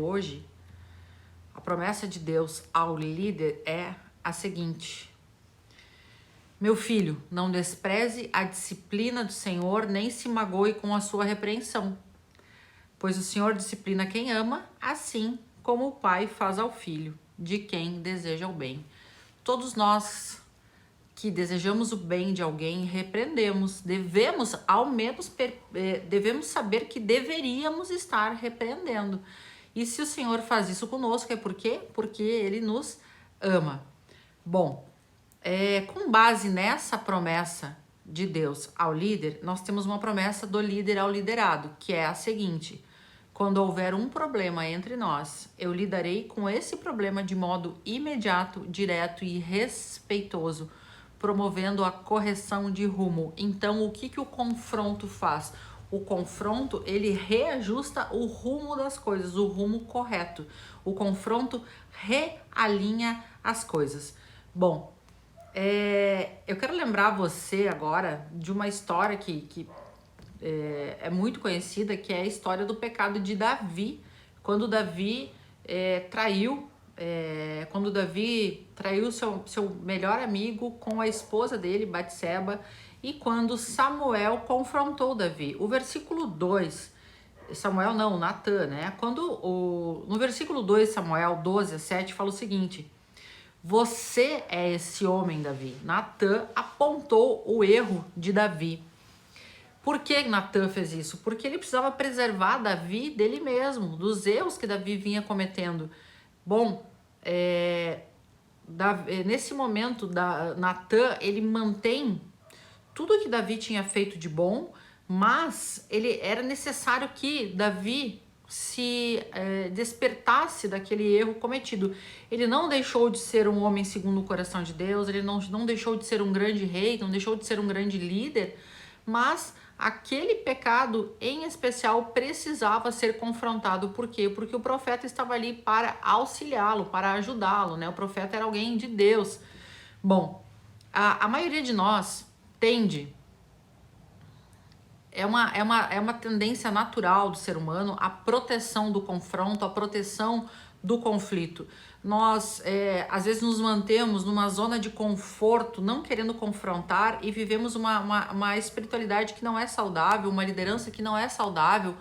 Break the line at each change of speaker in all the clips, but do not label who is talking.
Hoje, a promessa de Deus ao líder é a seguinte: meu filho, não despreze a disciplina do Senhor, nem se magoe com a sua repreensão, pois o Senhor disciplina quem ama, assim como o pai faz ao filho, de quem deseja o bem. Todos nós que desejamos o bem de alguém, repreendemos, devemos ao menos devemos saber que deveríamos estar repreendendo. E se o Senhor faz isso conosco, é por quê? Porque Ele nos ama. Bom, com base nessa promessa de Deus ao líder, nós temos uma promessa do líder ao liderado, que é a seguinte: quando houver um problema entre nós, eu lidarei com esse problema de modo imediato, direto e respeitoso, promovendo a correção de rumo. Então, o que o confronto faz? O confronto, ele reajusta o rumo das coisas, o rumo correto. O confronto realinha as coisas. Bom, eu quero lembrar você agora de uma história que é muito conhecida, que é a história do pecado de Davi, quando Davi traiu seu melhor amigo com a esposa dele, Batseba, e quando Samuel confrontou Davi. O versículo 2, Samuel não, Natã, né? No versículo 2, Samuel 12:7, fala o seguinte: você é esse homem, Davi. Natã apontou o erro de Davi. Por que Natã fez isso? Porque ele precisava preservar Davi dele mesmo, dos erros que Davi vinha cometendo. Bom, nesse momento, Natã, ele mantém tudo que Davi tinha feito de bom, mas era necessário que Davi se despertasse daquele erro cometido. Ele não deixou de ser um homem segundo o coração de Deus, ele não deixou de ser um grande rei, não deixou de ser um grande líder, mas aquele pecado em especial precisava ser confrontado. Por quê? Porque o profeta estava ali para auxiliá-lo, para ajudá-lo, né? O profeta era alguém de Deus. Bom, a maioria de nós tende... É uma tendência natural do ser humano a proteção do confronto, a proteção do conflito. Nós, às vezes, nos mantemos numa zona de conforto, não querendo confrontar, e vivemos uma espiritualidade que não é saudável, uma liderança que não é saudável,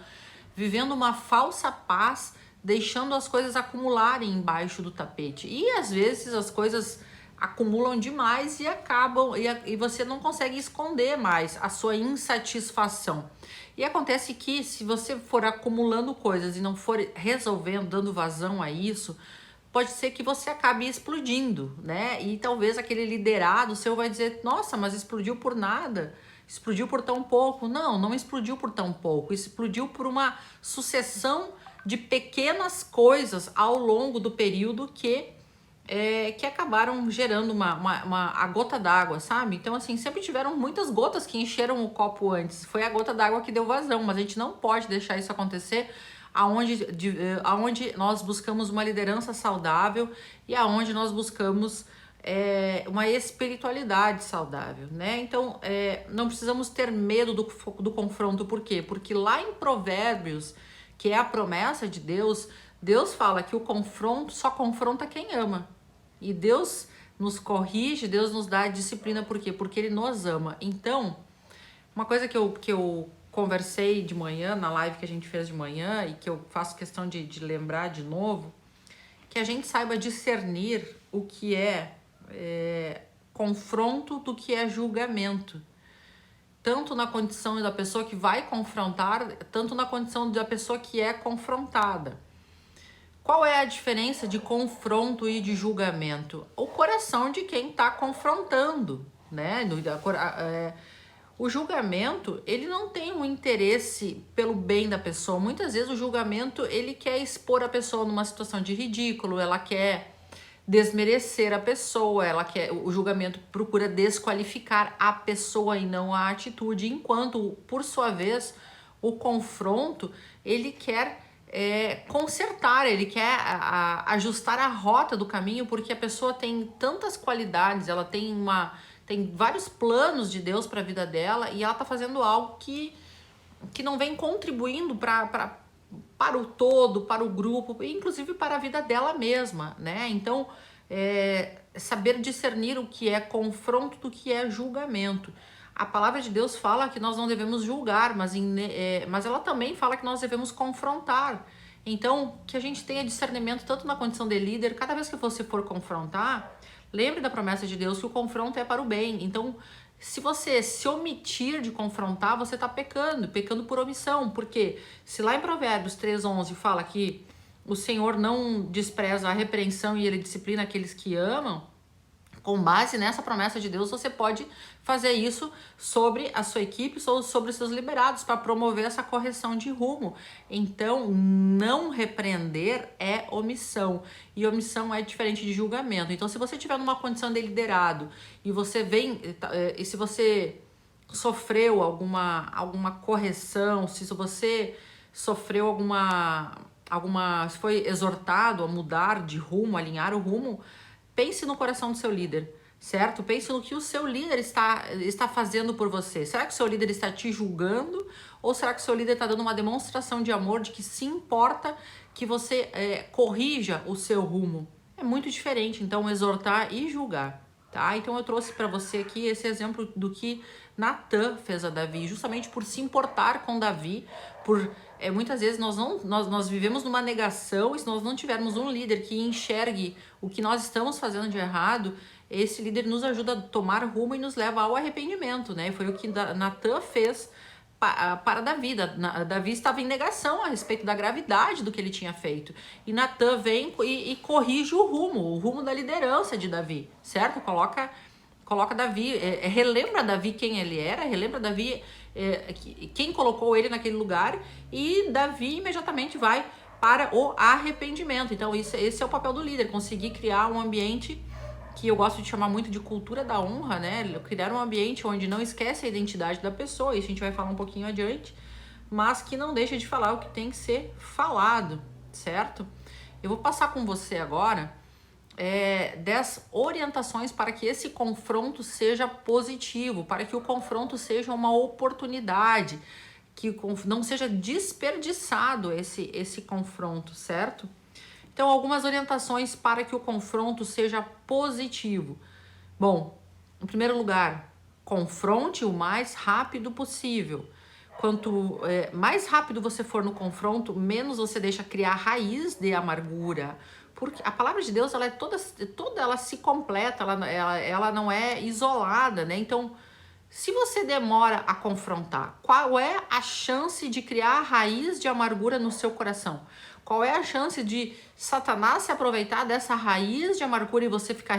vivendo uma falsa paz, deixando as coisas acumularem embaixo do tapete. E, às vezes, as coisas acumulam demais e acabam, e você não consegue esconder mais a sua insatisfação. E acontece que se você for acumulando coisas e não for resolvendo, dando vazão a isso, pode ser que você acabe explodindo, né? E talvez aquele liderado seu vai dizer: nossa, mas explodiu por nada, explodiu por tão pouco. Não explodiu por tão pouco, explodiu por uma sucessão de pequenas coisas ao longo do período que acabaram gerando a gota d'água, sabe? Então, assim, sempre tiveram muitas gotas que encheram o copo antes. Foi a gota d'água que deu vazão, mas a gente não pode deixar isso acontecer aonde nós buscamos uma liderança saudável e aonde nós buscamos uma espiritualidade saudável, né? Então, não precisamos ter medo do confronto. Por quê? Porque lá em Provérbios, que é a promessa de Deus, Deus fala que o confronto só confronta quem ama. E Deus nos corrige, Deus nos dá disciplina. Por quê? Porque Ele nos ama. Então, uma coisa que eu conversei de manhã, na live que a gente fez de manhã, e que eu faço questão de lembrar de novo, que a gente saiba discernir o que é confronto do que é julgamento. Tanto na condição da pessoa que vai confrontar, tanto na condição da pessoa que é confrontada. Qual é a diferença de confronto e de julgamento? O coração de quem está confrontando, né? O julgamento, ele não tem um interesse pelo bem da pessoa. Muitas vezes o julgamento, ele quer expor a pessoa numa situação de ridículo, ela quer desmerecer a pessoa, o julgamento procura desqualificar a pessoa e não a atitude, enquanto, por sua vez, o confronto, ele quer consertar, ele quer ajustar a rota do caminho, porque a pessoa tem tantas qualidades, ela tem vários planos de Deus para a vida dela, e ela tá fazendo algo que não vem contribuindo para para o todo, para o grupo, inclusive para a vida dela mesma, né? Então, saber discernir o que é confronto do que é julgamento. A palavra de Deus fala que nós não devemos julgar, mas ela também fala que nós devemos confrontar. Então, que a gente tenha discernimento tanto na condição de líder, cada vez que você for confrontar, lembre da promessa de Deus que o confronto é para o bem. Então, se você se omitir de confrontar, você está pecando por omissão. Porque se lá em Provérbios 3:11 fala que o Senhor não despreza a repreensão e ele disciplina aqueles que amam, com base nessa promessa de Deus, você pode fazer isso sobre a sua equipe, sobre os seus liderados, para promover essa correção de rumo. Então, não repreender é omissão. E omissão é diferente de julgamento. Então, se você estiver numa condição de liderado e você e se você sofreu alguma correção, se você sofreu se foi exortado a mudar de rumo, alinhar o rumo, pense no coração do seu líder, certo? Pense no que o seu líder está fazendo por você. Será que o seu líder está te julgando? Ou será que o seu líder está dando uma demonstração de amor, de que se importa que você corrija o seu rumo? É muito diferente, então, exortar e julgar, tá? Então, eu trouxe para você aqui esse exemplo do que Natan fez a Davi, justamente por se importar com Davi, muitas vezes nós vivemos numa negação, e se nós não tivermos um líder que enxergue o que nós estamos fazendo de errado, esse líder nos ajuda a tomar rumo e nos leva ao arrependimento, né? Foi o que Natan fez para Davi. Davi estava em negação a respeito da gravidade do que ele tinha feito. E Natan vem e corrige o rumo da liderança de Davi, certo? Coloca Davi, relembra Davi quem ele era, relembra Davi quem colocou ele naquele lugar, e Davi imediatamente vai para o arrependimento. Então esse é o papel do líder, conseguir criar um ambiente que eu gosto de chamar muito de cultura da honra, né? Criar um ambiente onde não esquece a identidade da pessoa, isso a gente vai falar um pouquinho adiante, mas que não deixa de falar o que tem que ser falado, certo? Eu vou passar com você agora 10 orientações para que esse confronto seja positivo, para que o confronto seja uma oportunidade, que não seja desperdiçado esse confronto, certo? Então, algumas orientações para que o confronto seja positivo. Bom, em primeiro lugar, confronte o mais rápido possível. Quanto mais rápido você for no confronto, menos você deixa criar raiz de amargura. Porque a palavra de Deus, ela é toda ela se completa, ela não é isolada, né? Então, se você demora a confrontar, qual é a chance de criar raiz de amargura no seu coração? Qual é a chance de Satanás se aproveitar dessa raiz de amargura e você ficar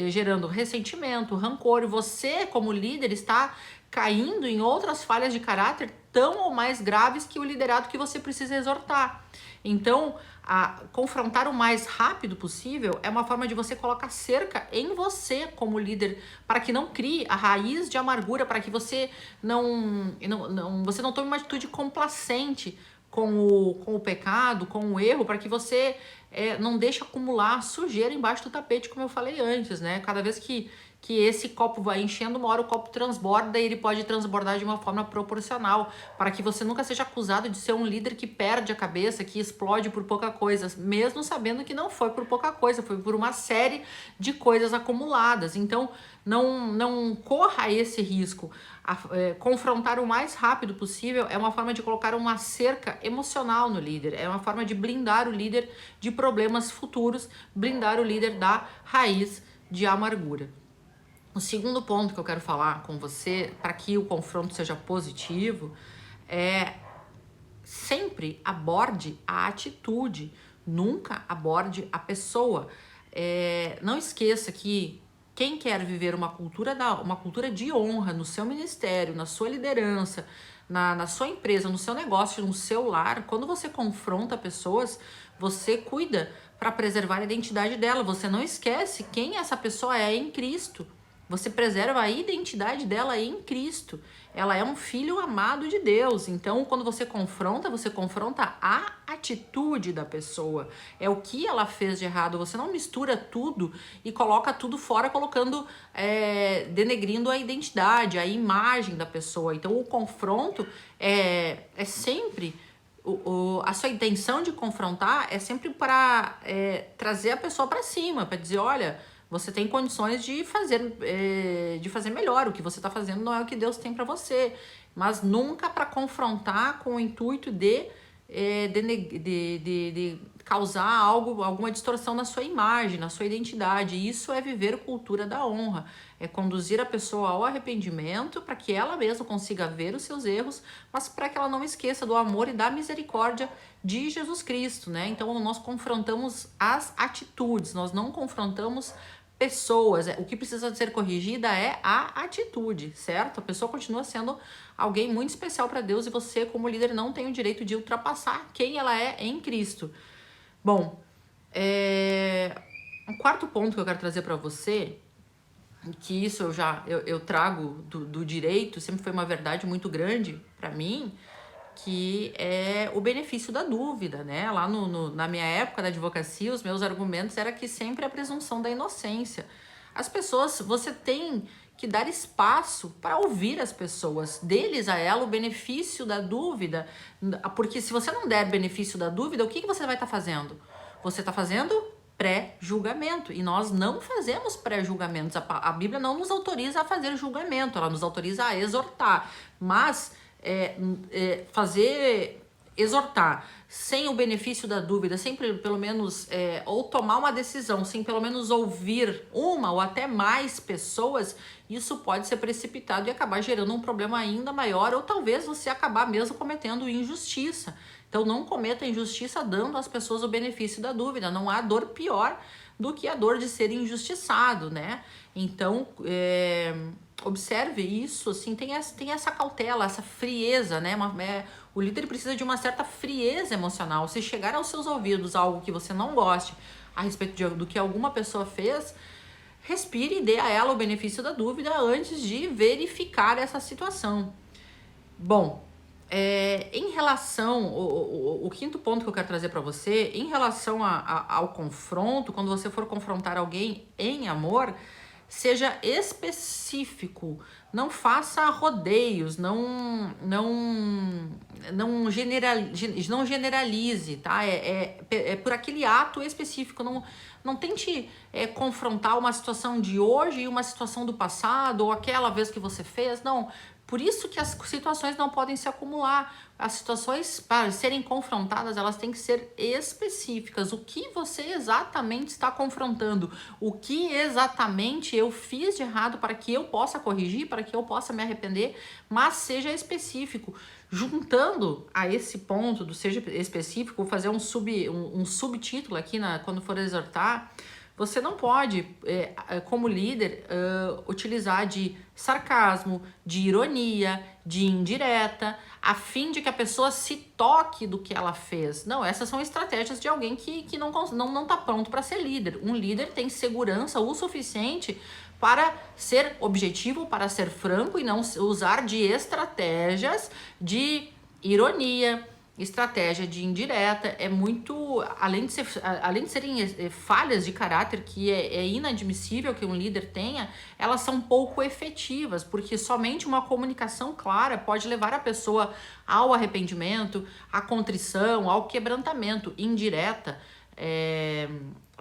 gerando ressentimento, rancor, e você, como líder, está caindo em outras falhas de caráter tão ou mais graves que o liderado que você precisa exortar? Então, confrontar o mais rápido possível é uma forma de você colocar cerca em você como líder, para que não crie a raiz de amargura, para que você você não tome uma atitude complacente com o pecado, com o erro, para que você não deixe acumular sujeira embaixo do tapete, como eu falei antes, né? Cada vez que esse copo vai enchendo, uma hora o copo transborda, e ele pode transbordar de uma forma proporcional, para que você nunca seja acusado de ser um líder que perde a cabeça, que explode por pouca coisa, mesmo sabendo que não foi por pouca coisa, foi por uma série de coisas acumuladas. Então, não corra esse risco. Confrontar o mais rápido possível é uma forma de colocar uma cerca emocional no líder, é uma forma de blindar o líder de problemas futuros, blindar o líder da raiz de amargura. O segundo ponto que eu quero falar com você, para que o confronto seja positivo, sempre aborde a atitude, nunca aborde a pessoa. Não esqueça que quem quer viver uma cultura de honra no seu ministério, na sua liderança, na sua empresa, no seu negócio, no seu lar, quando você confronta pessoas, você cuida para preservar a identidade dela. Você não esquece quem essa pessoa é em Cristo. Você preserva a identidade dela em Cristo. Ela é um filho amado de Deus. Então, quando você confronta a atitude da pessoa. É o que ela fez de errado. Você não mistura tudo e coloca tudo fora, denegrindo a identidade, a imagem da pessoa. Então, o confronto é sempre A sua intenção de confrontar é sempre para trazer a pessoa para cima, para dizer, olha, você tem condições de fazer melhor, o que você está fazendo não é o que Deus tem para você, mas nunca para confrontar com o intuito de causar alguma distorção na sua imagem, na sua identidade. Isso é viver cultura da honra, é conduzir a pessoa ao arrependimento para que ela mesma consiga ver os seus erros, mas para que ela não esqueça do amor e da misericórdia de Jesus Cristo, né? Então nós confrontamos as atitudes, nós não confrontamos pessoas. O que precisa ser corrigida é a atitude, certo? A pessoa continua sendo alguém muito especial para Deus e você, como líder, não tem o direito de ultrapassar quem ela é em Cristo. Bom, um quarto ponto que eu quero trazer para você, que isso eu trago do direito, sempre foi uma verdade muito grande para mim, que é o benefício da dúvida, né? Lá na minha época da advocacia, os meus argumentos era que sempre a presunção da inocência. As pessoas, você tem que dar espaço para ouvir as pessoas, deles a ela o benefício da dúvida, porque se você não der benefício da dúvida, o que você vai estar fazendo? Você está fazendo pré-julgamento, e nós não fazemos pré-julgamentos. A Bíblia não nos autoriza a fazer julgamento, ela nos autoriza a exortar, mas exortar sem o benefício da dúvida, sem pelo menos ou tomar uma decisão, sem pelo menos ouvir uma ou até mais pessoas, isso pode ser precipitado e acabar gerando um problema ainda maior, ou talvez você acabar mesmo cometendo injustiça. Então não cometa injustiça dando às pessoas o benefício da dúvida. Não há dor pior do que a dor de ser injustiçado, né? Então observe isso, assim, tem essa cautela, essa frieza, né? O líder precisa de uma certa frieza emocional. Se chegar aos seus ouvidos algo que você não goste a respeito do que alguma pessoa fez, respire e dê a ela o benefício da dúvida antes de verificar essa situação. Bom, em relação, o quinto ponto que eu quero trazer para você, em relação ao confronto, quando você for confrontar alguém em amor, seja específico, não faça rodeios, não generalize, tá? É por aquele ato específico, não tente confrontar uma situação de hoje e uma situação do passado, ou aquela vez que você fez, não. Por isso que as situações não podem se acumular. As situações, para serem confrontadas, elas têm que ser específicas. O que você exatamente está confrontando? O que exatamente eu fiz de errado para que eu possa corrigir, para que eu possa me arrepender, mas seja específico. Juntando a esse ponto do seja específico, vou fazer um subtítulo aqui quando for exortar. Você não pode, como líder, utilizar de sarcasmo, de ironia, de indireta, a fim de que a pessoa se toque do que ela fez. Não, essas são estratégias de alguém que não está pronto para ser líder. Um líder tem segurança o suficiente para ser objetivo, para ser franco e não usar de estratégias de ironia, estratégia de indireta. É muito, além de serem falhas de caráter que é inadmissível que um líder tenha, elas são pouco efetivas, porque somente uma comunicação clara pode levar a pessoa ao arrependimento, à contrição, ao quebrantamento. Indireta,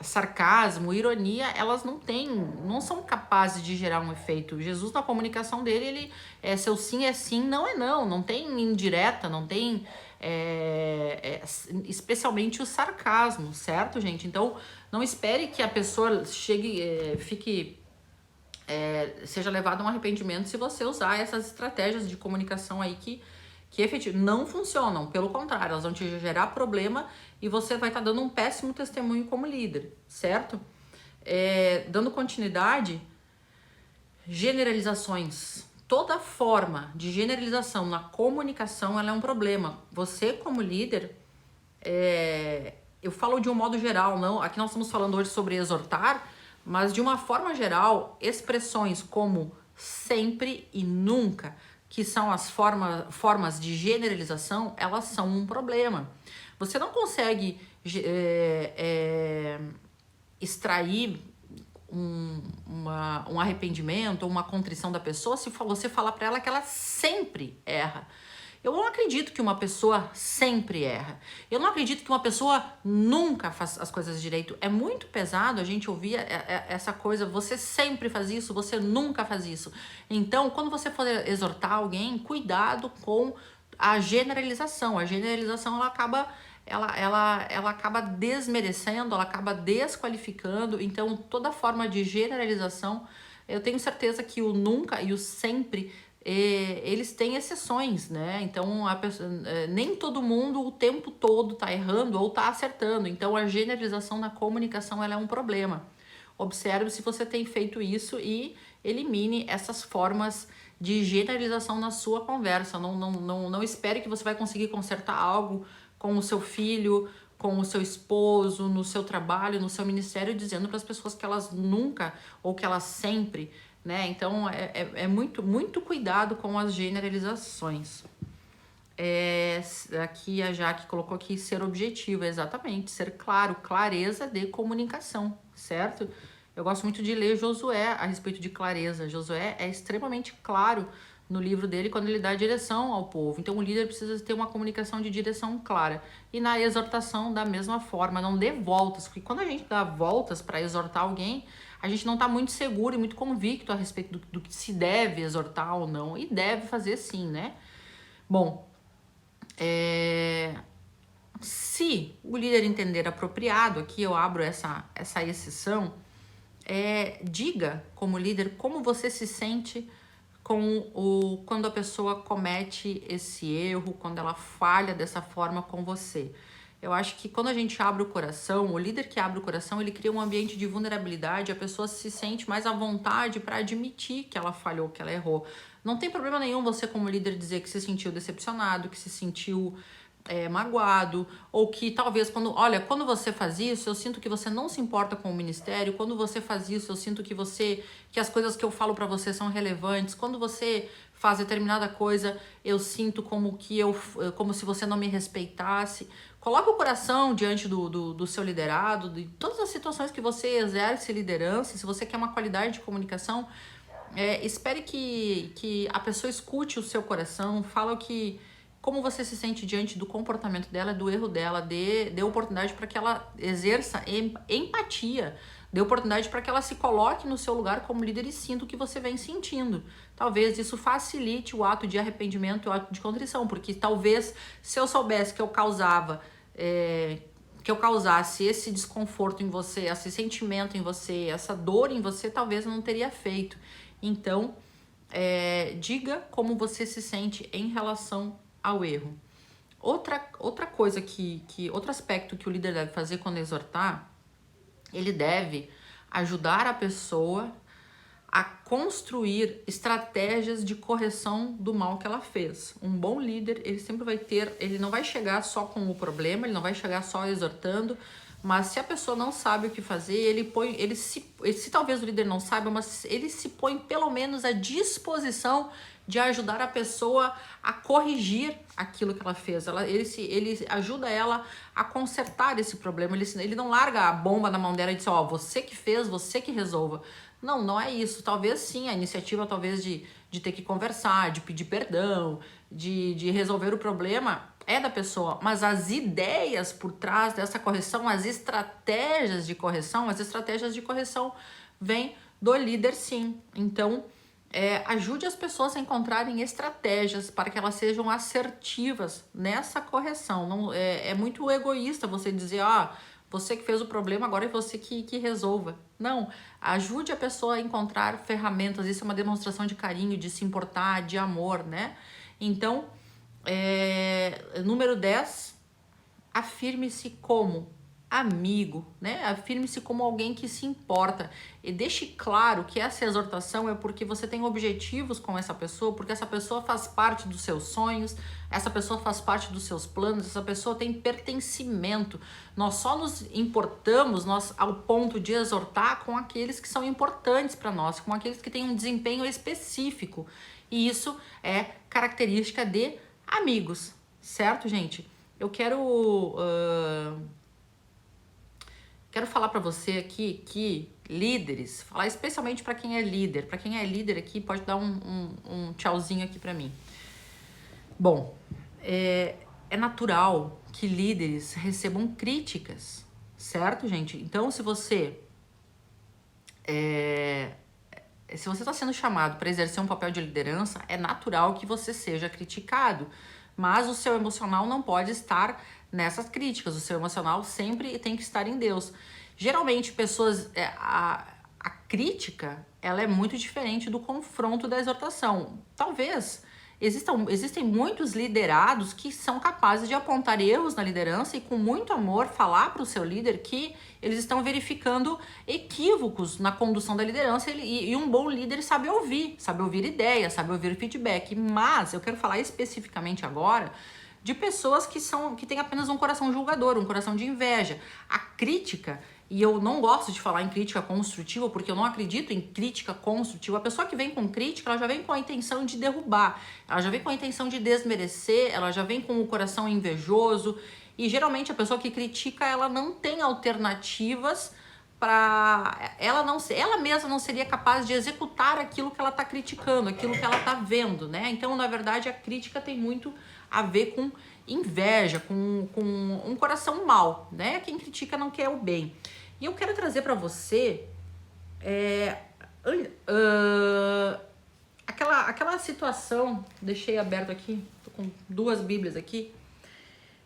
sarcasmo, ironia, elas não são capazes de gerar um efeito. Jesus, na comunicação dele, seu sim é sim, não é não. Não tem indireta, não tem especialmente o sarcasmo, certo, gente? Então, não espere que a pessoa seja levada a um arrependimento se você usar essas estratégias de comunicação aí que efetivamente não funcionam. Pelo contrário, elas vão te gerar problema e você vai estar dando um péssimo testemunho como líder, certo? Dando continuidade, generalizações. Toda forma de generalização na comunicação, ela é um problema. Você, como líder, eu falo de um modo geral, não. Aqui nós estamos falando hoje sobre exortar, mas de uma forma geral, expressões como sempre e nunca, que são as formas de generalização, elas são um problema. Você não consegue extrair um arrependimento ou uma contrição da pessoa se você falar para ela que ela sempre erra. Eu não acredito que uma pessoa sempre erra. Eu não acredito que uma pessoa nunca faz as coisas direito. É muito pesado a gente ouvir essa coisa, você sempre faz isso, você nunca faz isso. Então, quando você for exortar alguém, cuidado com a generalização. A generalização, ela acaba desmerecendo, ela acaba desqualificando. Então, toda forma de generalização, eu tenho certeza que o nunca e o sempre, eles têm exceções, né? Então, nem todo mundo o tempo todo tá errando ou tá acertando. Então, a generalização na comunicação, ela é um problema. Observe se você tem feito isso e elimine essas formas de generalização na sua conversa. Não espere que você vai conseguir consertar algo com o seu filho, com o seu esposo, no seu trabalho, no seu ministério, dizendo para as pessoas que elas nunca ou que elas sempre, né? Então, é muito cuidado com as generalizações. Aqui a Jaque colocou aqui ser objetivo, exatamente, ser claro, clareza de comunicação, certo? Eu gosto muito de ler Josué a respeito de clareza. Josué é extremamente claro no livro dele quando ele dá direção ao povo. Então o líder precisa ter uma comunicação de direção clara. E na exortação, da mesma forma, não dê voltas, porque quando a gente dá voltas para exortar alguém, a gente não está muito seguro e muito convicto a respeito do que se deve exortar ou não. E deve fazer sim, né? Bom, se o líder entender apropriado, aqui eu abro essa exceção, diga como líder como você se sente quando a pessoa comete esse erro, quando ela falha dessa forma com você. Eu acho que quando a gente abre o coração, o líder que abre o coração, ele cria um ambiente de vulnerabilidade, a pessoa se sente mais à vontade para admitir que ela falhou, que ela errou. Não tem problema nenhum você como líder dizer que se sentiu decepcionado, que se sentiu magoado, ou que talvez quando você faz isso, eu sinto que você não se importa com o ministério, quando você faz isso, eu sinto que as coisas que eu falo para você são relevantes, quando você faz determinada coisa, eu sinto como se você não me respeitasse. Coloca o coração diante do seu liderado, de todas as situações que você exerce liderança. Se você quer uma qualidade de comunicação, espere que a pessoa escute o seu coração, como você se sente diante do comportamento dela, do erro dela, dê oportunidade para que ela exerça empatia, dê oportunidade para que ela se coloque no seu lugar como líder e sinta o que você vem sentindo. Talvez isso facilite o ato de arrependimento e o ato de contrição, porque talvez se eu soubesse que eu causasse esse desconforto em você, esse sentimento em você, essa dor em você, talvez eu não teria feito. Então, diga como você se sente em relação ao erro. Outra coisa outro aspecto que o líder deve fazer quando exortar, ele deve ajudar a pessoa a construir estratégias de correção do mal que ela fez. Um bom líder, ele não vai chegar só com o problema, ele não vai chegar só exortando, mas se a pessoa não sabe o que fazer, se talvez o líder não saiba, mas ele se põe pelo menos à disposição de ajudar a pessoa a corrigir aquilo que ela fez. Ele ajuda ela a consertar esse problema. Ele não larga a bomba na mão dela e diz, você que fez, você que resolva. Não é isso. Talvez sim, a iniciativa talvez de ter que conversar, de pedir perdão, de resolver o problema é da pessoa, mas as ideias por trás dessa correção, as estratégias de correção vêm do líder sim. Então, ajude as pessoas a encontrarem estratégias para que elas sejam assertivas nessa correção. Não, é muito egoísta você dizer, você que fez o problema, agora é você que resolva. Não, ajude a pessoa a encontrar ferramentas, isso é uma demonstração de carinho, de se importar, de amor, né? Então, número 10, afirme-se como amigo, né? Afirme-se como alguém que se importa e deixe claro que essa exortação é porque você tem objetivos com essa pessoa, porque essa pessoa faz parte dos seus sonhos, essa pessoa faz parte dos seus planos, essa pessoa tem pertencimento. Nós só nos importamos ao ponto de exortar com aqueles que são importantes para nós, com aqueles que têm um desempenho específico. E isso é característica de amigos, certo, gente? Eu quero falar para você aqui que líderes, falar especialmente para quem é líder. Para quem é líder aqui, pode dar um tchauzinho aqui para mim. Bom, é natural que líderes recebam críticas, certo, gente? Então, se você está sendo chamado para exercer um papel de liderança, é natural que você seja criticado, mas o seu emocional não pode estar nessas críticas, o seu emocional sempre tem que estar em Deus. Geralmente, a crítica, ela é muito diferente do confronto da exortação. Talvez existem muitos liderados que são capazes de apontar erros na liderança e com muito amor falar para o seu líder que eles estão verificando equívocos na condução da liderança e um bom líder sabe ouvir ideias, sabe ouvir feedback. Mas eu quero falar especificamente agora de pessoas que têm apenas um coração julgador, um coração de inveja. A crítica, e eu não gosto de falar em crítica construtiva, porque eu não acredito em crítica construtiva. A pessoa que vem com crítica, ela já vem com a intenção de derrubar, ela já vem com a intenção de desmerecer, ela já vem com o coração invejoso. E geralmente a pessoa que critica, ela não tem alternativas para ela mesma não seria capaz de executar aquilo que ela está criticando, aquilo que ela está vendo, né? Então, na verdade, a crítica tem muito a ver com inveja, com um coração mau, né? Quem critica não quer o bem. E eu quero trazer para você aquela situação, deixei aberto aqui, tô com 2 Bíblias aqui.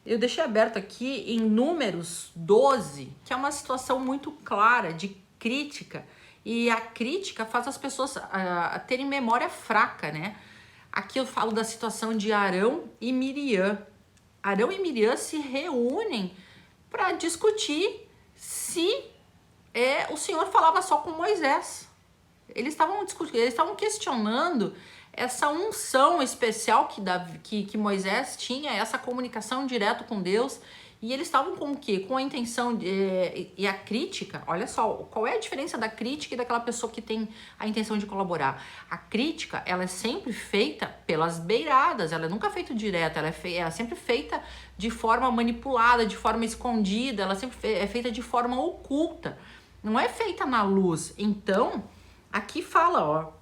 Eu deixei aberto aqui em Números 12, que é uma situação muito clara de crítica. E a crítica faz as pessoas terem memória fraca, né? Aqui eu falo da situação de Arão e Miriam. Arão e Miriam se reúnem para discutir se o Senhor falava só com Moisés. Eles estavam questionando essa unção especial que Moisés tinha, essa comunicação direta com Deus. E eles estavam com o quê? Com a intenção e a crítica. Olha só, qual é a diferença da crítica e daquela pessoa que tem a intenção de colaborar? A crítica, ela é sempre feita pelas beiradas, ela é nunca feita direta, ela é sempre feita de forma manipulada, de forma escondida, ela sempre é feita de forma oculta, não é feita na luz. Então, aqui fala, ó,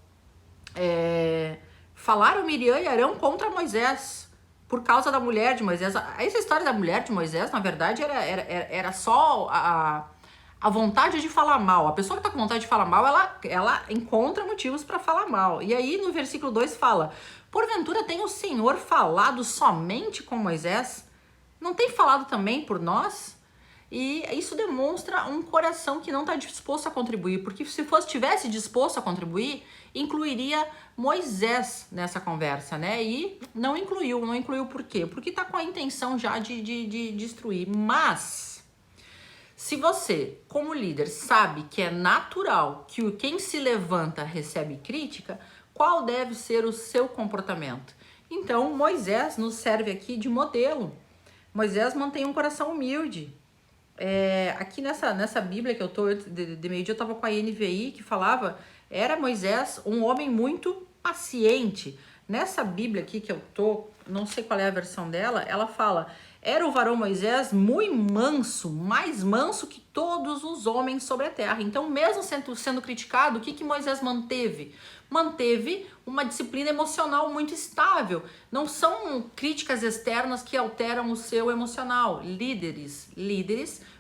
falaram Miriam e Arão contra Moisés por causa da mulher de Moisés. Essa história da mulher de Moisés, na verdade, era só a vontade de falar mal. A pessoa que está com vontade de falar mal, ela encontra motivos para falar mal. E aí no versículo 2 fala: porventura tem o Senhor falado somente com Moisés? Não tem falado também por nós? E isso demonstra um coração que não está disposto a contribuir, porque se tivesse disposto a contribuir, incluiria Moisés nessa conversa, né? E não incluiu por quê? Porque está com a intenção já de destruir. Mas, se você, como líder, sabe que é natural que quem se levanta recebe crítica, qual deve ser o seu comportamento? Então, Moisés nos serve aqui de modelo. Moisés mantém um coração humilde. Aqui nessa Bíblia que eu tô de meio-dia, eu tava com a NVI que falava, era Moisés um homem muito paciente. Nessa Bíblia aqui que eu tô, não sei qual é a versão dela, ela fala: era o varão Moisés muito manso, mais manso que todos os homens sobre a terra. Então, mesmo sendo criticado, o que Moisés manteve? Manteve uma disciplina emocional muito estável. Não são críticas externas que alteram o seu emocional. Líderes,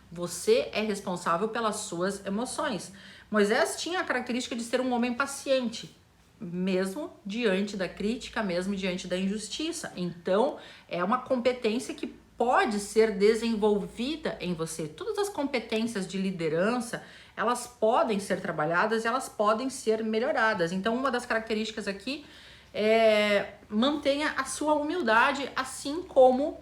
você é responsável pelas suas emoções. Moisés tinha a característica de ser um homem paciente, mesmo diante da crítica, mesmo diante da injustiça. Então, é uma competência que pode ser desenvolvida em você. Todas as competências de liderança, elas podem ser trabalhadas, elas podem ser melhoradas. Então, uma das características aqui é mantenha a sua humildade, assim como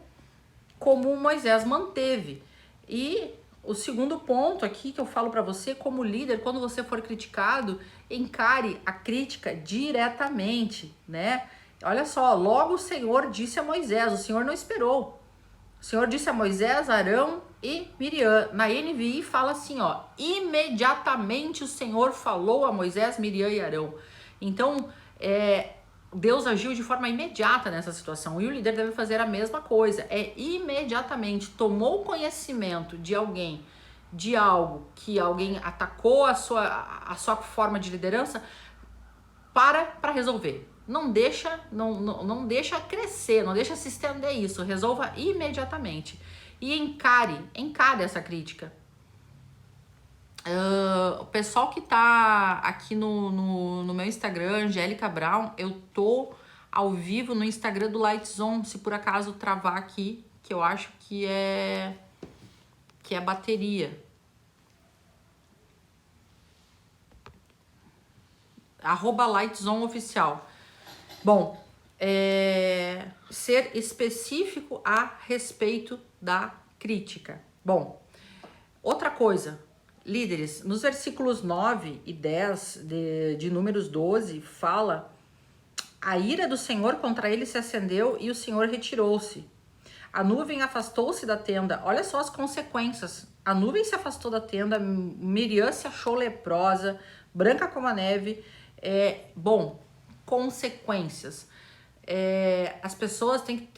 Moisés manteve. E o segundo ponto aqui que eu falo para você, como líder, quando você for criticado, encare a crítica diretamente, né? Olha só, logo o Senhor disse a Moisés, o Senhor não esperou. O Senhor disse a Moisés, Arão e Miriam. Na NVI fala assim, ó, imediatamente o Senhor falou a Moisés, Miriam e Arão. Então, Deus agiu de forma imediata nessa situação e o líder deve fazer a mesma coisa. Imediatamente tomou conhecimento de algo que alguém atacou a sua forma de liderança para resolver. não deixa crescer, não deixa se estender isso, resolva imediatamente. E encare essa crítica. O pessoal que tá aqui no meu Instagram, Angélica Brown, eu tô ao vivo no Instagram do Light Zone, se por acaso travar aqui, que eu acho que é bateria. @LightZoneOficial. Bom, ser específico a respeito da crítica. Bom, outra coisa, líderes, nos versículos 9 e 10 de Números 12, fala: a ira do Senhor contra ele se acendeu e o Senhor retirou-se. A nuvem afastou-se da tenda. Olha só as consequências. A nuvem se afastou da tenda, Miriam se achou leprosa, branca como a neve. Bom, consequências. As pessoas têm que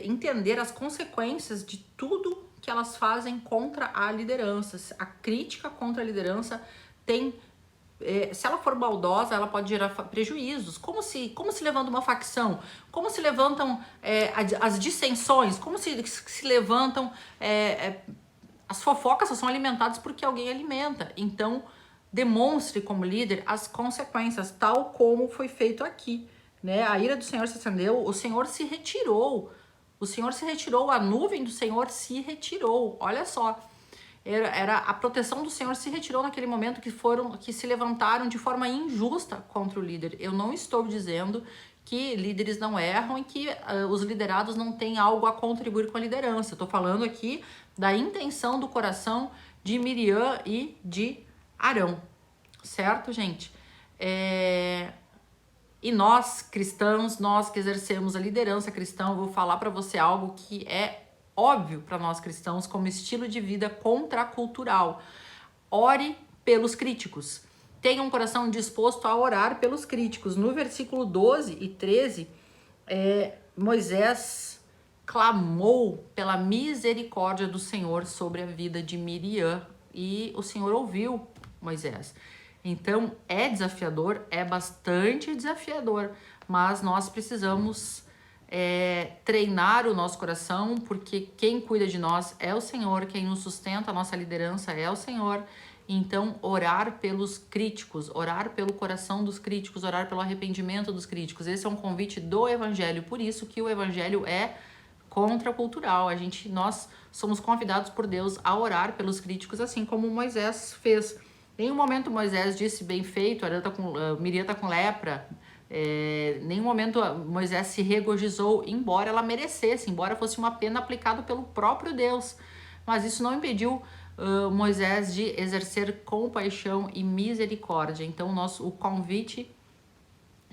entender as consequências de tudo que elas fazem contra a liderança. A crítica contra a liderança tem... se ela for maldosa, ela pode gerar prejuízos. Como se levanta uma facção? Como se levantam as dissensões? Como se levantam... as fofocas só são alimentadas porque alguém alimenta. Então, demonstre como líder as consequências, tal como foi feito aqui, né? A ira do Senhor se acendeu, o Senhor se retirou. O Senhor se retirou, a nuvem do Senhor se retirou. Olha só. Era a proteção do Senhor se retirou naquele momento que se levantaram de forma injusta contra o líder. Eu não estou dizendo que líderes não erram e que os liderados não têm algo a contribuir com a liderança. Estou falando aqui da intenção do coração de Miriam e de Arão, certo, gente? E nós, cristãos, nós que exercemos a liderança cristã, eu vou falar para você algo que é óbvio para nós cristãos como estilo de vida contracultural. Ore pelos críticos. Tenha um coração disposto a orar pelos críticos. No versículo 12 e 13, Moisés clamou pela misericórdia do Senhor sobre a vida de Miriam e o Senhor ouviu Moisés. Então, é desafiador, é bastante desafiador, mas nós precisamos treinar o nosso coração, porque quem cuida de nós é o Senhor, quem nos sustenta a nossa liderança é o Senhor. Então, orar pelos críticos, orar pelo coração dos críticos, orar pelo arrependimento dos críticos. Esse é um convite do Evangelho, por isso que o Evangelho é contracultural. Nós somos convidados por Deus a orar pelos críticos, assim como Moisés fez. Em nenhum momento Moisés disse bem feito, Miriam está com lepra. Nenhum momento Moisés se regozijou, embora ela merecesse, embora fosse uma pena aplicada pelo próprio Deus. Mas isso não impediu Moisés de exercer compaixão e misericórdia. Então, o convite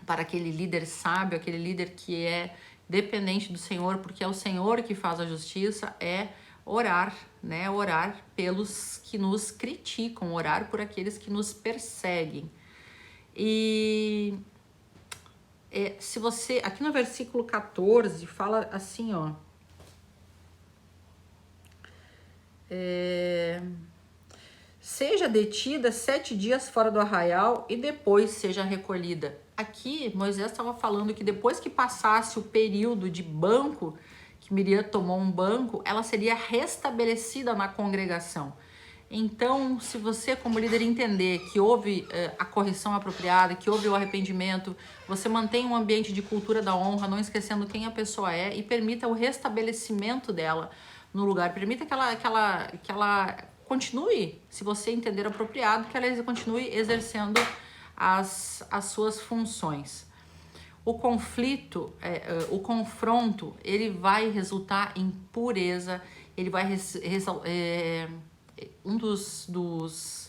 para aquele líder sábio, aquele líder que é dependente do Senhor, porque é o Senhor que faz a justiça, é orar, né? Orar pelos que nos criticam, orar por aqueles que nos perseguem. E se você, aqui no versículo 14, fala assim, ó. Seja detida 7 dias fora do arraial e depois seja recolhida. Aqui, Moisés estava falando que depois que passasse o período de banco, que Miriam tomou um banco, ela seria restabelecida na congregação. Então, se você como líder entender que houve a correção apropriada, que houve o arrependimento, você mantém um ambiente de cultura da honra, não esquecendo quem a pessoa é, e permita o restabelecimento dela no lugar. Permita que ela continue, se você entender apropriado, que ela continue exercendo as suas funções. O confronto, ele vai resultar em pureza, ele vai um dos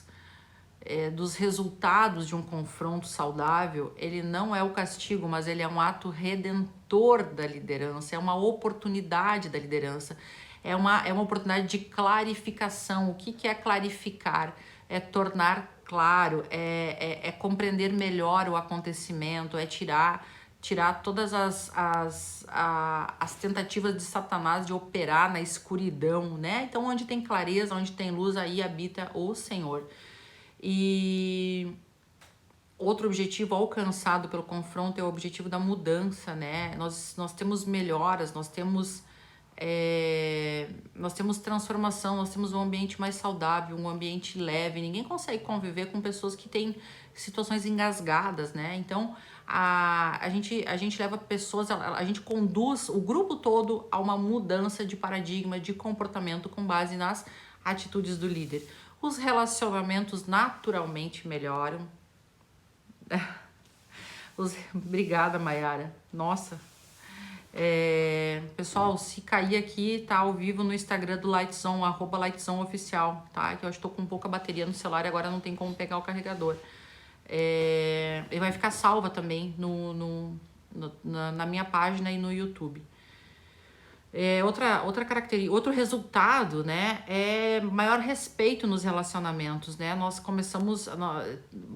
resultados de um confronto saudável, ele não é o castigo, mas ele é um ato redentor da liderança, é uma oportunidade da liderança, é uma oportunidade de clarificação. O que é clarificar? É tornar claro, é compreender melhor o acontecimento, é tirar todas as tentativas de Satanás de operar na escuridão, né? Então, onde tem clareza, onde tem luz, aí habita o Senhor. E Outro objetivo alcançado pelo confronto é o objetivo da mudança, né? Nós temos melhoras, nós temos transformação, nós temos um ambiente mais saudável, um ambiente leve. Ninguém consegue conviver com pessoas que têm situações engasgadas, né? Então, a gente leva pessoas, a gente conduz o grupo todo a uma mudança de paradigma, de comportamento com base nas atitudes do líder. Os relacionamentos naturalmente melhoram. Obrigada, Mayara. Nossa. Pessoal, se cair aqui, tá ao vivo no Instagram do Lightzone, @Lightzone_oficial, tá? Que eu estou com pouca bateria no celular e agora não tem como pegar o carregador. E vai ficar salva também na minha página e no YouTube. Outra característica, outro resultado, né, é maior respeito nos relacionamentos, né?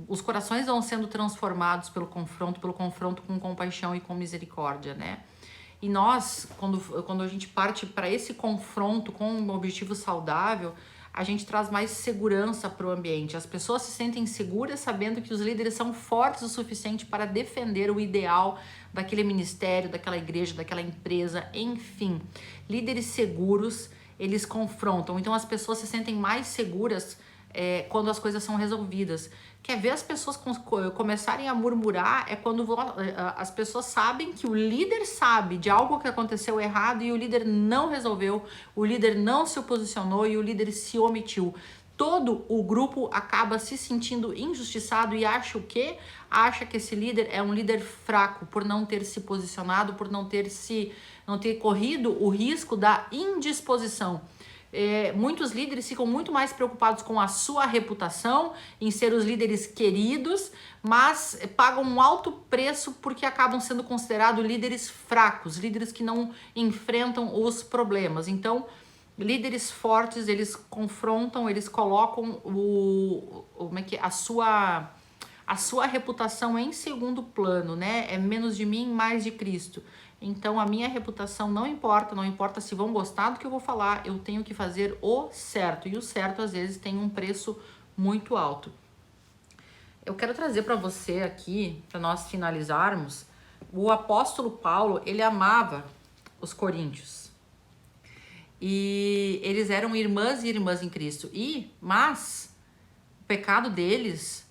Os corações vão sendo transformados pelo confronto com compaixão e com misericórdia, né? E nós, quando a gente parte para esse confronto com um objetivo saudável, a gente traz mais segurança para o ambiente. As pessoas se sentem seguras sabendo que os líderes são fortes o suficiente para defender o ideal daquele ministério, daquela igreja, daquela empresa, enfim. Líderes seguros, eles confrontam. Então as pessoas se sentem mais seguras quando as coisas são resolvidas. Quer ver as pessoas começarem a murmurar é quando as pessoas sabem que o líder sabe de algo que aconteceu errado e o líder não resolveu, o líder não se posicionou e o líder se omitiu. Todo o grupo acaba se sentindo injustiçado e acha o quê? Acha que esse líder é um líder fraco por não ter se posicionado, por não ter corrido o risco da indisposição. Muitos líderes ficam muito mais preocupados com a sua reputação, em ser os líderes queridos, mas pagam um alto preço porque acabam sendo considerados líderes fracos, líderes que não enfrentam os problemas. Então, líderes fortes, eles confrontam, eles colocam a sua reputação em segundo plano, né? É menos de mim, mais de Cristo. Então, a minha reputação não importa se vão gostar do que eu vou falar, eu tenho que fazer o certo. E o certo, às vezes, tem um preço muito alto. Eu quero trazer para você aqui, para nós finalizarmos, o apóstolo Paulo, ele amava os coríntios. E eles eram irmãs e irmãs em Cristo. Mas o pecado deles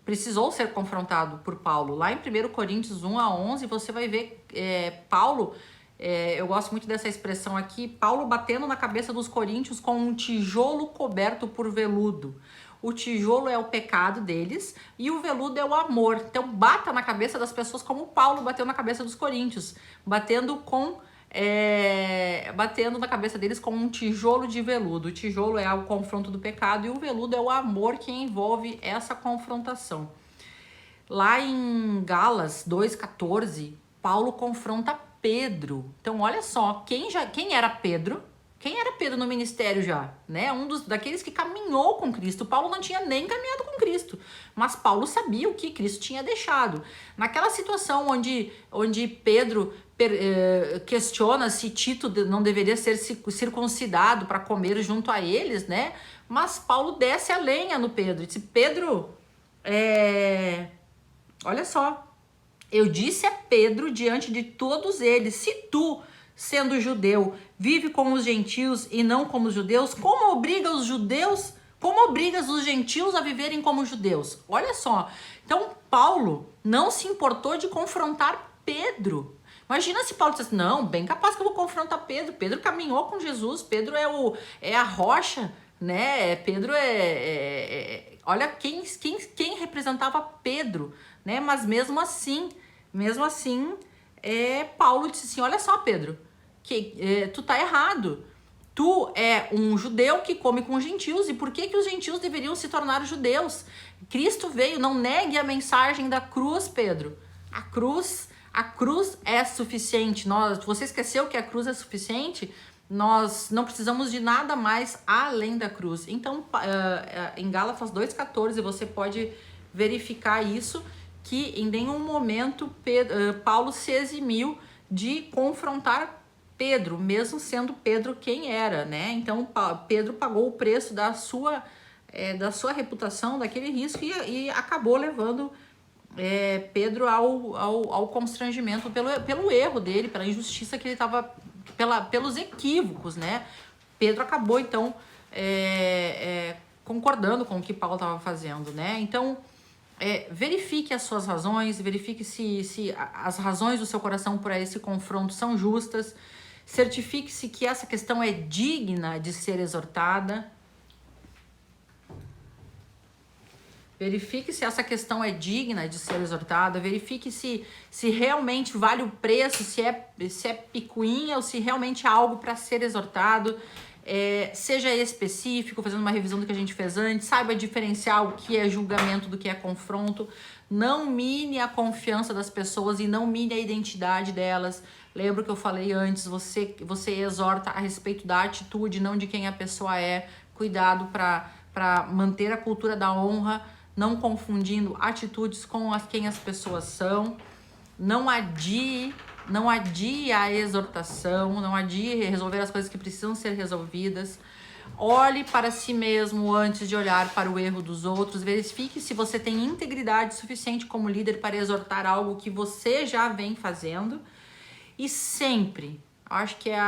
precisou ser confrontado por Paulo. Lá em 1 Coríntios 1-11, você vai ver Paulo, eu gosto muito dessa expressão aqui, Paulo batendo na cabeça dos coríntios com um tijolo coberto por veludo. O tijolo é o pecado deles e o veludo é o amor. Então bata na cabeça das pessoas como Paulo bateu na cabeça dos coríntios, batendo na cabeça deles com um tijolo de veludo. O tijolo é o confronto do pecado e o veludo é o amor que envolve essa confrontação. Lá em Gálatas 2,14, Paulo confronta Pedro. Então olha só, quem era Pedro? Quem era Pedro no ministério já? Né? Daqueles que caminhou com Cristo. Paulo não tinha nem caminhado com Cristo, mas Paulo sabia o que Cristo tinha deixado. Naquela situação onde Pedro questiona se Tito não deveria ser circuncidado para comer junto a eles, né? Mas Paulo desce a lenha no Pedro. Disse, Pedro, olha só, eu disse a Pedro diante de todos eles, se tu, sendo judeu, vive com os gentios e não como os judeus, como obrigas os gentios a viverem como judeus? Olha só, então Paulo não se importou de confrontar Pedro. Imagina se Paulo dissesse, não, bem capaz que eu vou confrontar Pedro. Pedro caminhou com Jesus, Pedro é a rocha, né? Pedro olha quem representava Pedro, né? Mas mesmo assim, Paulo disse assim, olha só, Pedro, tu tá errado. Tu é um judeu que come com gentios, e por que os gentios deveriam se tornar judeus? Cristo veio, não negue a mensagem da cruz, Pedro. A cruz é suficiente. Você esqueceu que a cruz é suficiente? Nós não precisamos de nada mais além da cruz. Então, em Gálatas 2,14, você pode verificar isso, que em nenhum momento Paulo se eximiu de confrontar Pedro, mesmo sendo Pedro quem era, né? Então, Pedro pagou o preço da sua reputação, daquele risco, e acabou levando Pedro ao constrangimento pelo erro dele, pela injustiça que ele estava, pelos equívocos, né? Pedro acabou, então, concordando com o que Paulo estava fazendo, né? Então, verifique as suas razões, verifique se as razões do seu coração por esse confronto são justas, certifique-se que essa questão é digna de ser exortada. Verifique se essa questão é digna de ser exortada, verifique se realmente vale o preço, se é picuinha ou se realmente é algo para ser exortado. Seja específico, fazendo uma revisão do que a gente fez antes, saiba diferenciar o que é julgamento do que é confronto. Não mine a confiança das pessoas e não mine a identidade delas. Lembra que eu falei antes, você exorta a respeito da atitude, não de quem a pessoa é. Cuidado para manter a cultura da honra, não confundindo atitudes com quem as pessoas são. Não adie a exortação, não adie resolver as coisas que precisam ser resolvidas. Olhe para si mesmo antes de olhar para o erro dos outros. Verifique se você tem integridade suficiente como líder para exortar algo que você já vem fazendo. E sempre, acho que é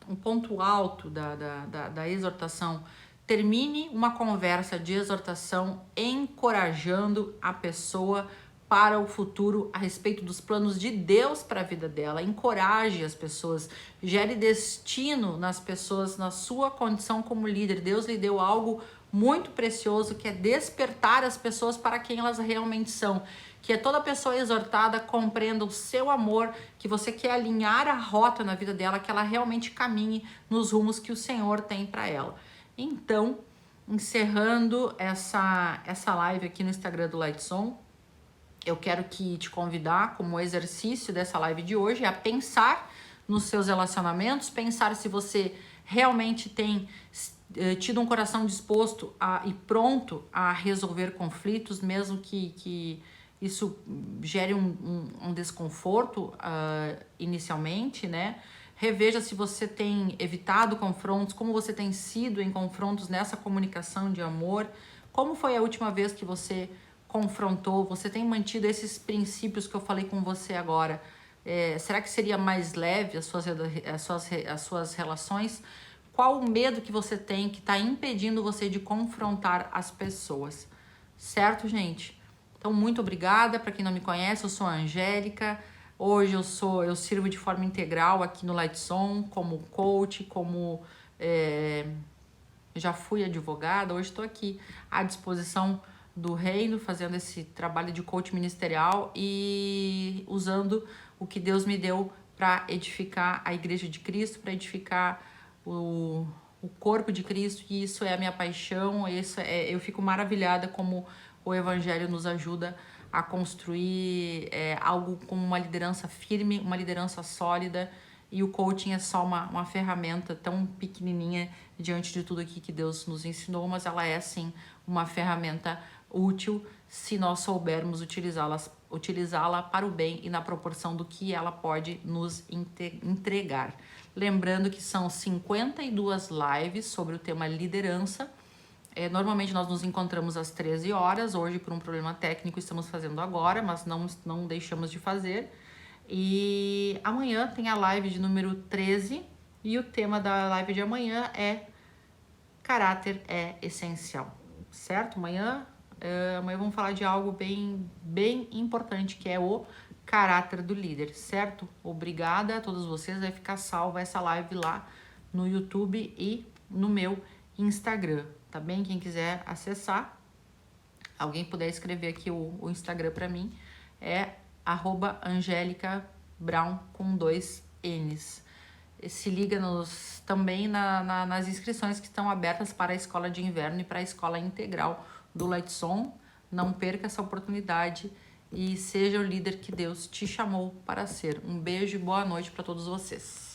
um ponto alto da exortação, termine uma conversa de exortação encorajando a pessoa para o futuro a respeito dos planos de Deus para a vida dela. Encoraje as pessoas, gere destino nas pessoas, na sua condição como líder. Deus lhe deu algo muito precioso, que é despertar as pessoas para quem elas realmente são. Que toda pessoa exortada compreenda o seu amor, que você quer alinhar a rota na vida dela, que ela realmente caminhe nos rumos que o Senhor tem para ela. Então, encerrando essa live aqui no Instagram do Lightson, eu quero te convidar, como exercício dessa live de hoje, a pensar nos seus relacionamentos, pensar se você realmente tem tido um coração disposto e pronto a resolver conflitos, mesmo que isso gere um desconforto inicialmente, né? Reveja se você tem evitado confrontos, como você tem sido em confrontos nessa comunicação de amor, como foi a última vez que você confrontou, você tem mantido esses princípios que eu falei com você agora. Será que seria mais leve as suas relações? Qual o medo que você tem que está impedindo você de confrontar as pessoas? Certo, gente? Então, muito obrigada. Para quem não me conhece, eu sou a Angélica. Hoje eu sirvo de forma integral aqui no Lightson, como coach, já fui advogada, hoje estou aqui à disposição do reino, fazendo esse trabalho de coach ministerial e usando o que Deus me deu para edificar a Igreja de Cristo, para edificar o corpo de Cristo, e isso é a minha paixão. Eu fico maravilhada como o Evangelho nos ajuda a construir algo com uma liderança firme, uma liderança sólida, e o coaching é só uma ferramenta tão pequenininha diante de tudo aqui que Deus nos ensinou, mas ela é sim uma ferramenta útil se nós soubermos utilizá-la para o bem e na proporção do que ela pode nos entregar. Lembrando que são 52 lives sobre o tema liderança. Normalmente nós nos encontramos às 13 horas, hoje por um problema técnico estamos fazendo agora, mas não deixamos de fazer. E amanhã tem a live de número 13 e o tema da live de amanhã é caráter é essencial, certo? Amanhã vamos falar de algo bem importante, que é o caráter do líder, certo? Obrigada a todos vocês, vai ficar salva essa live lá no YouTube e no meu Instagram, tá bem? Quem quiser acessar, alguém puder escrever aqui o Instagram para mim, é @AngélicaBrown com 2 N's. Se liga também nas inscrições que estão abertas para a escola de inverno e para a escola integral do Lightson. Não perca essa oportunidade e seja o líder que Deus te chamou para ser. Um beijo e boa noite para todos vocês.